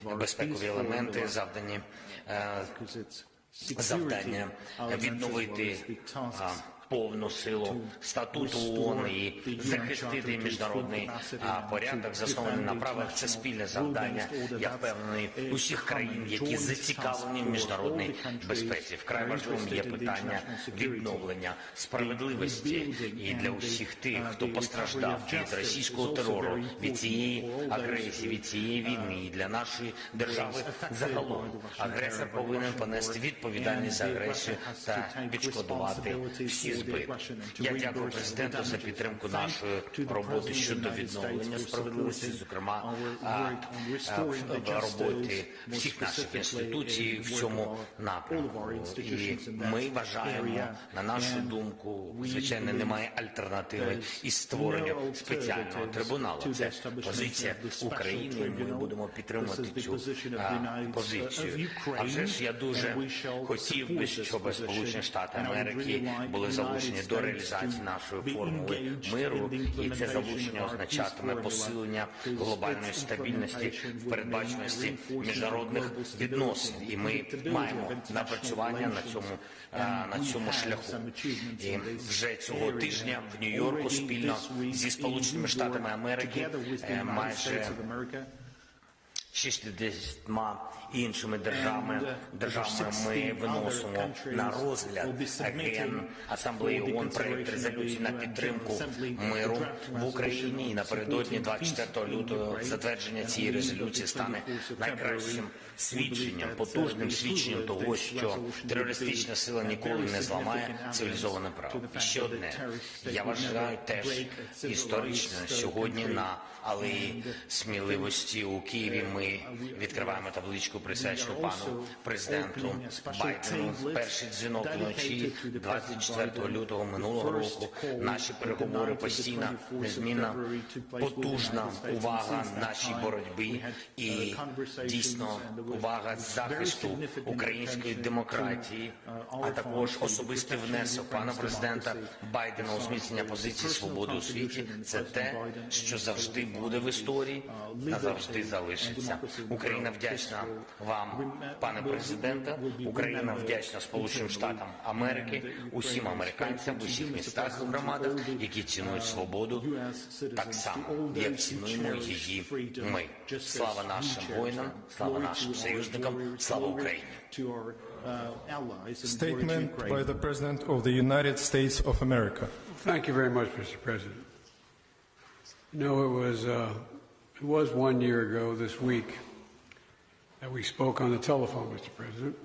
безпекові елементи, завдання відновити повну силу статуту ООН і захистити міжнародний порядок, заснований на правах. Це спільне завдання, я впевнений, усіх країн, які зацікавлені в міжнародній безпеці. Вкрай важливим є питання відновлення справедливості і для усіх тих, хто постраждав від російського терору, від цієї агресії, від цієї війни. І для нашої держави загалом агресор повинен понести відповідальність за агресію та відшкодувати всі. Я дякую президенту за підтримку нашої роботи щодо відновлення справедливості, зокрема в роботі всіх наших інституцій в цьому напрямку. І ми вважаємо, на нашу думку, звичайно, немає альтернативи із створенню спеціального трибуналу. Це позиція України, і ми будемо підтримувати цю позицію. А вже ж я дуже хотів би, щоб Сполучені Штати Америки були залучені до реалізації нашої формули миру, і це залучення означатиме посилення глобальної стабільності в передбаченості міжнародних відносин. І ми маємо напрацювання на цьому шляху. І вже цього тижня в Нью-Йорку спільно зі Сполученими Штатами Америки майже 60 іншими державами ми виносимо на розгляд Генасамблеї ООН проект резолюції на підтримку миру в Україні. І напередодні 24 лютого затвердження цієї резолюції стане найкращим свідченням, потужним свідченням того, що терористична сила ніколи не зламає цивілізоване право. І ще одне, я вважаю теж історично, сьогодні на Алеї Сміливості у Києві ми відкриваємо табличку, присвячену пану президенту Байдену. Перший дзвінок вночі 24 лютого минулого року. Наші переговори постійна, незмінна, потужна увага нашій боротьбі і дійсно увага захисту української демократії, а також особистий внесок пана президента Байдена у зміцнення позиції свободи у світі. Це те, що завжди буде в історії, назавжди залишиться. Україна вдячна вам, пане президенте. Україна вдячна Сполученим Штатам Америки, усім американцям в усіх містах і громадах, які цінують свободу так само, як цінуємо її ми. Слава нашим воїнам, слава нашим союзникам, слава Україні. Statement by the President of the United States of America. Thank you very much, Mr. President. You know, it was 1 year ago this week that we spoke on the telephone, Mr. President.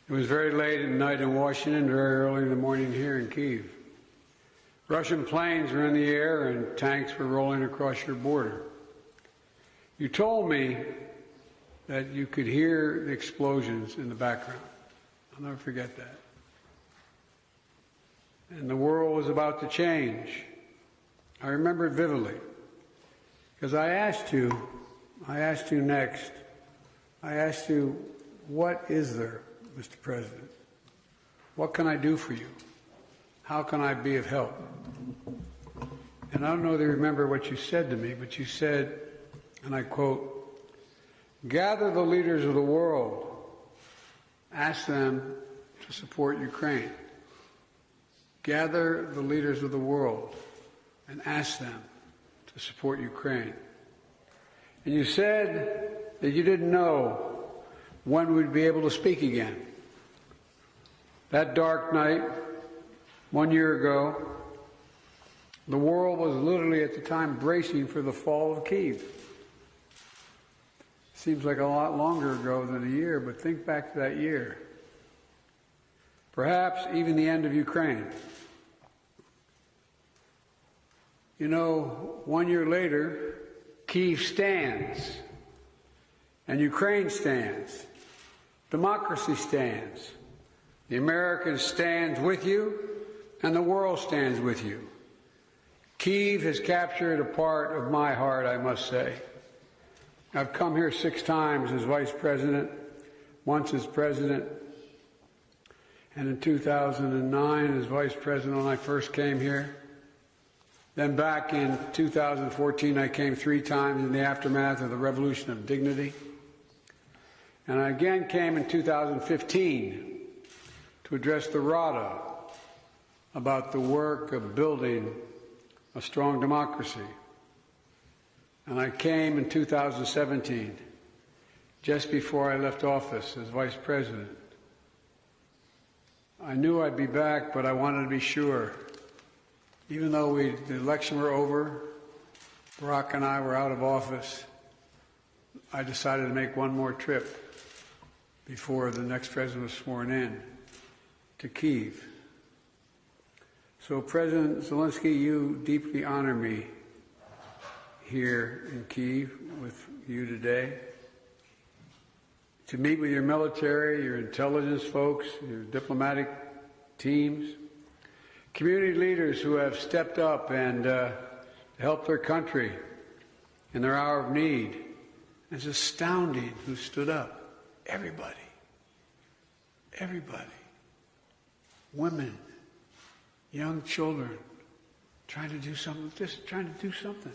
It was very late at night in Washington, very early in the morning here in Kyiv. Russian planes were in the air and tanks were rolling across your border. You told me that you could hear the explosions in the background. I'll never forget that. And the world was about to change. I remember it vividly. Because I asked you next, I asked you, what is there, Mr. President? What can I do for you? How can I be of help? And I don't know if you remember what you said to me, but you said, and I quote, gather the leaders of the world, ask them to support Ukraine. Gather the leaders of the world and ask them to support Ukraine. And you said that you didn't know when we'd be able to speak again. That dark night, 1 year ago, the world was literally at the time bracing for the fall of Kyiv. Seems like a lot longer ago than a year, but think back to that year. Perhaps even the end of Ukraine. You know, 1 year later, Kyiv stands, and Ukraine stands. Democracy stands. The Americans stand with you, and the world stands with you. Kyiv has captured a part of my heart, I must say. I've come here 6 times as vice president, once as president, and in 2009 as vice president when I first came here. Then back in 2014, I came 3 times in the aftermath of the Revolution of Dignity. And I again came in 2015 to address the RADA about the work of building a strong democracy. And I came in 2017, just before I left office as Vice President. I knew I'd be back, but I wanted to be sure. Even though the election were over, Barack and I were out of office, I decided to make one more trip before the next president was sworn in to Kyiv. So President Zelensky, you deeply honor me here in Kyiv with you today, to meet with your military, your intelligence folks, your diplomatic teams, community leaders who have stepped up and helped their country in their hour of need. It's astounding who stood up. Everybody. Everybody. Women, young children, trying to do something, just trying to do something.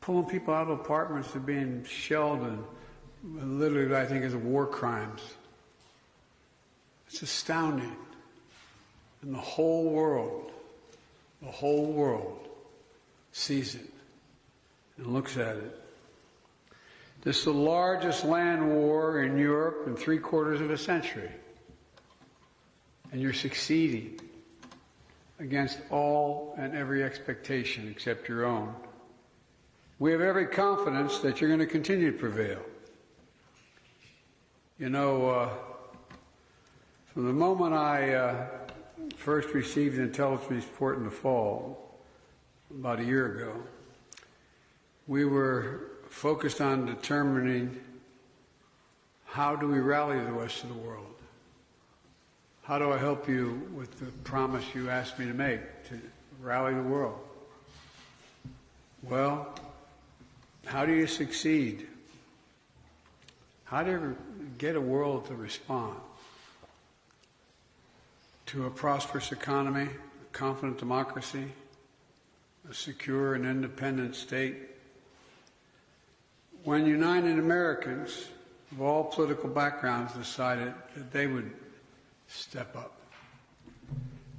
Pulling people out of apartments that are being shelled and literally, I think, is war crimes. It's astounding. And the whole world sees it and looks at it. This is the largest land war in Europe in 3/4 of a century. And you're succeeding against all and every expectation except your own. We have every confidence that you're going to continue to prevail. You know, from the moment I first received an intelligence report in the fall, about a year ago, we were focused on determining how do we rally the rest of the world. How do I help you with the promise you asked me to make, to rally the world? Well, how do you succeed? How do you get a world to respond to a prosperous economy, a confident democracy, a secure and independent state? When United Americans of all political backgrounds decided that they would step up.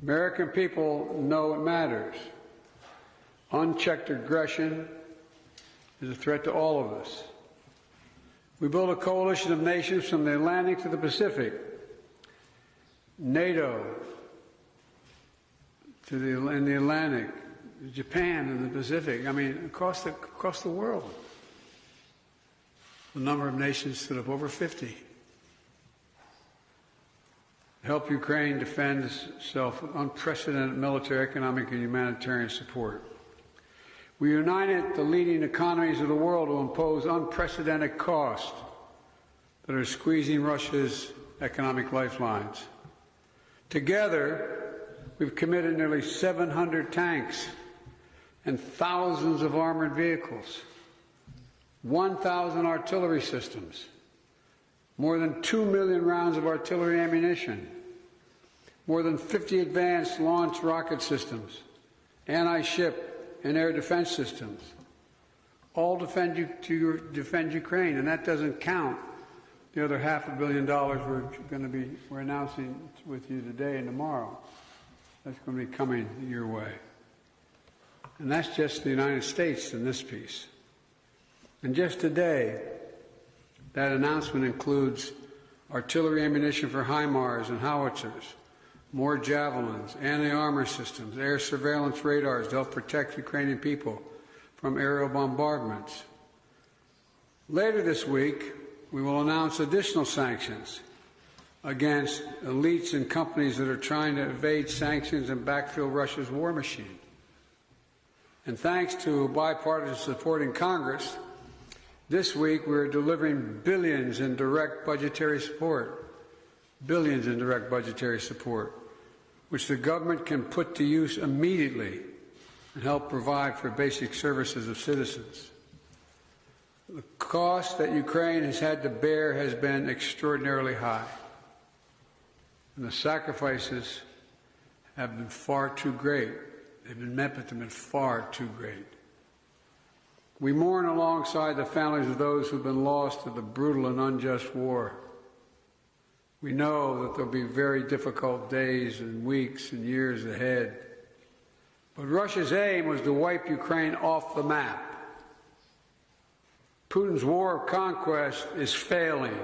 American people know it matters. Unchecked aggression is a threat to all of us. We built a coalition of nations from the Atlantic to the Pacific, NATO in the Atlantic, Japan in the Pacific. I mean, across the world. The number of nations stood up, over 50. Help Ukraine defend itself with unprecedented military, economic, and humanitarian support. We united the leading economies of the world to impose unprecedented costs that are squeezing Russia's economic lifelines. Together, we've committed nearly 700 tanks and thousands of armored vehicles, 1,000 artillery systems, more than 2 million rounds of artillery ammunition, more than 50 advanced launch rocket systems, anti-ship and air defense systems, all defend Ukraine, and that doesn't count the other $500 million we're announcing with you today and tomorrow. That's going to be coming your way, and that's just the United States in this piece. And just today, that announcement includes artillery ammunition for HIMARS and howitzers, more javelins, anti-armor systems, air surveillance radars to help protect Ukrainian people from aerial bombardments. Later this week, we will announce additional sanctions against elites and companies that are trying to evade sanctions and backfill Russia's war machine. And thanks to bipartisan support in Congress, this week we're delivering billions in direct budgetary support. Billions in direct budgetary support, which the government can put to use immediately and help provide for basic services of citizens. The cost that Ukraine has had to bear has been extraordinarily high, and the sacrifices have been far too great They've been met, but they've been far too great. We mourn alongside the families of those who've been lost to the brutal and unjust war. We know that there'll be very difficult days and weeks and years ahead. But Russia's aim was to wipe Ukraine off the map. Putin's war of conquest is failing.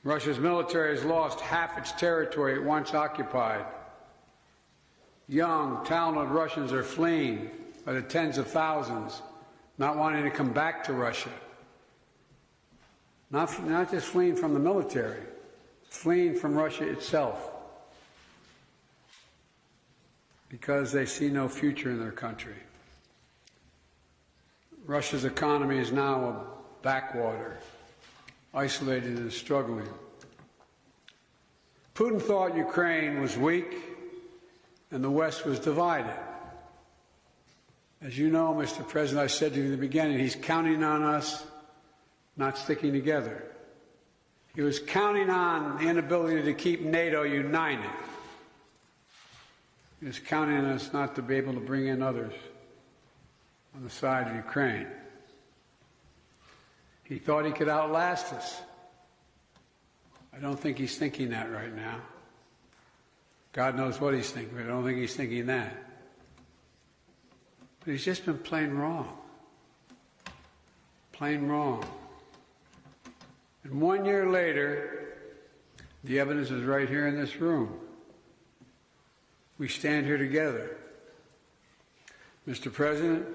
Russia's military has lost half its territory it once occupied. Young, talented Russians are fleeing by the tens of thousands, not wanting to come back to Russia. Not just fleeing from the military, fleeing from Russia itself, because they see no future in their country. Russia's economy is now a backwater, isolated and struggling. Putin thought Ukraine was weak and the West was divided. As you know, Mr. President, I said to you in the beginning, he's counting on us not sticking together. He was counting on the inability to keep NATO united. He was counting on us not to be able to bring in others on the side of Ukraine. He thought he could outlast us. I don't think he's thinking that right now. God knows what he's thinking, but I don't think he's thinking that. But he's just been plain wrong. Plain wrong. And 1 year later, the evidence is right here in this room. We stand here together. Mr. President,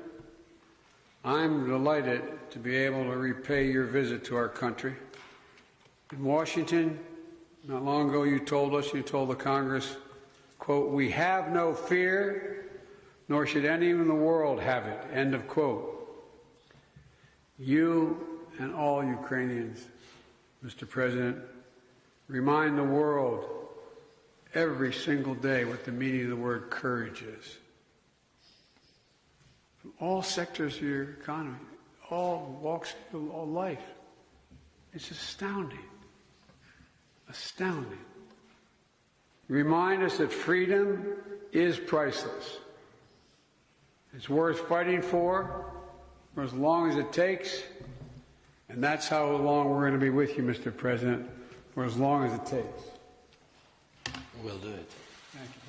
I'm delighted to be able to repay your visit to our country. In Washington, not long ago, you told the Congress, quote, "We have no fear, nor should anyone in the world have it," end of quote. You and all Ukrainians, Mr. President, remind the world every single day what the meaning of the word courage is. From all sectors of your economy, all walks of all life. It's astounding. Astounding. Remind us that freedom is priceless. It's worth fighting for as long as it takes, and that's how long we're going to be with you, Mr. President, for as long as it takes. We'll do it. Thank you.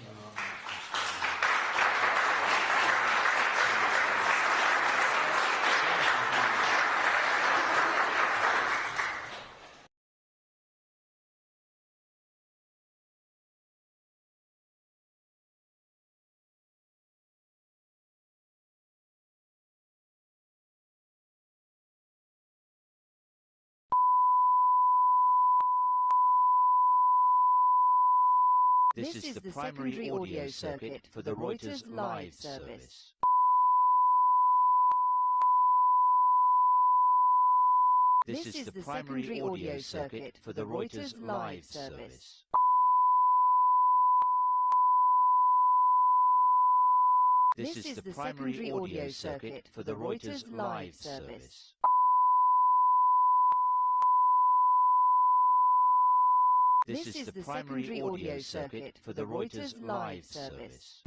This is the primary audio circuit for the Reuters live service. This is the primary audio circuit for the Reuters live service. This is the primary audio circuit for the Reuters live service. This is the primary audio circuit for the Reuters live service.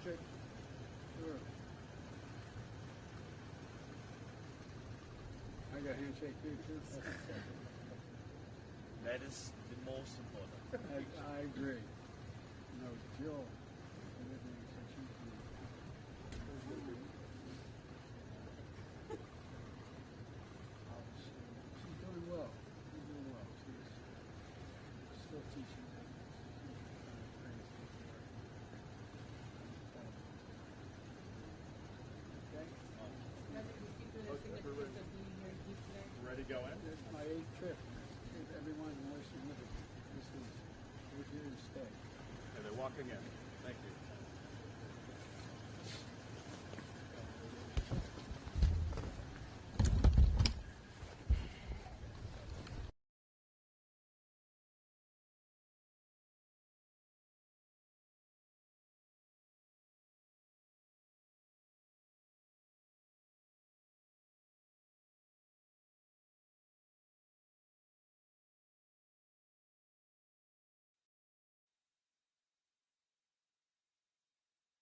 handshake? Sure. I got a handshake here too. That is the most important. I agree. No, Jill. Everything that she's doing. She's doing well. She's doing well. She's still teaching. Okay? Ready to go in? This is my 8th trip. Everyone more significant. We're here to stay. And they're walking in.